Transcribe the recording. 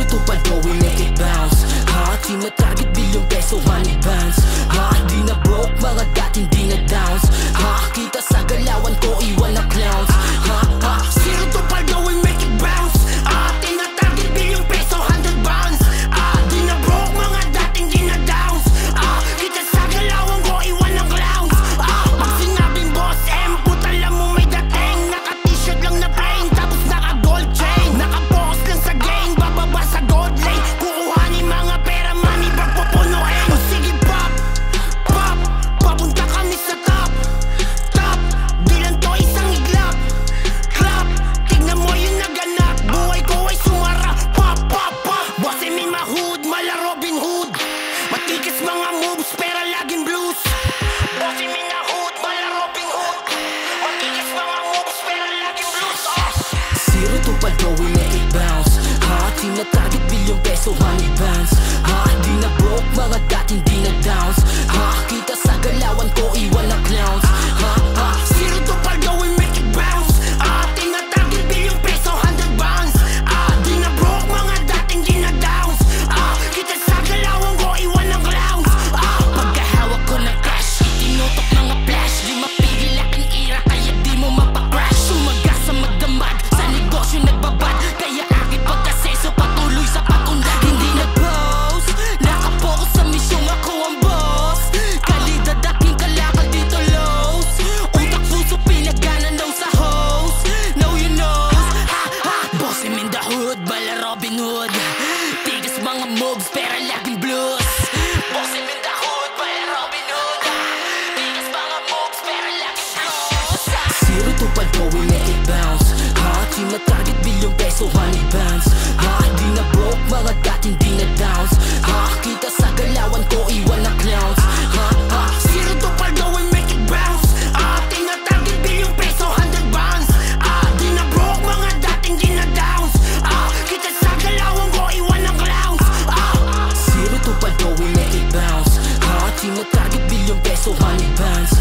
to paldo, we make it bounce. Team na target, bilyong peso, 100 bands. Di na broke, mga dating di na downs. Kita sa galawan ko, iwan na clowns. Zero to paldo, we make it bounce. Team na target, bilyong peso, 100 bands. Di na broke, mga dating di na downs. Kita sa galawan ko, iwan na clowns. Pag sinabing boss M, puta lang mo may dating. Naka-t-shirt lang na plain, tapos naka-gold chain. Naka-focus lang sa game, bababa sa gold lane. Kukuhanin mga pera, money bag pupunuin. O sige pop, pop, papunta kami sa top, top. Di lang to isang iglap, clap. Tignan mo yung naganap, buhay ko ay sumara. Pop, pop, pop. Bossy in my hood, mala Robin Hood. Matikas mga moves, pera laging blues. Bossy in the hood, mala Robin Hood. Matikas mga moves, pera laging blues. Zero to paldo, we make it bounce. Team na target, bilyong peso, 100 bands. Di na broke, mga dating di na downs. Kita sa galawan ko, iwan na clowns. Zero to paldo, we make it bounce. Team na target, bilyong peso, 100 bands. Di na broke, mga dating di na downs. Kita sa galawan ko, iwan na clowns. Pagkahawak ko ng cash, tinutok mga flash. Di mapigil aking ira, kaya di mo mapacrash. Sumaga sa magdamag, sa negosyo nagbabad. Kaya aking pagkaseso, patuloy sa patundan. Hindi nag-post, nakapokus sa misyong ako ang boss. Kalidad aking kalakal dito lows. Utak puso pinagana daw sa host. Know you knows, boss him in the hood, bala Robin Hood. Tigas mga moves, pera laging blues. Boss him in the hood, bala Robin Hood. Tigas mga moves, pera laging blues. Zero to paldo, we make it bounce. Team na target, bilyong peso, 100 bands. Di na broke, mga dating di na downs. Kita sa galawan ko, iwan na clowns. Zero to paldo, we make it bounce. Team na target, bilyong peso, 100 bands. Di na broke, mga dating di na downs. Kita sa galawan ko, iwan na clowns. Zero to paldo, we make it bounce. Team na target, bilyong peso, 100 bands.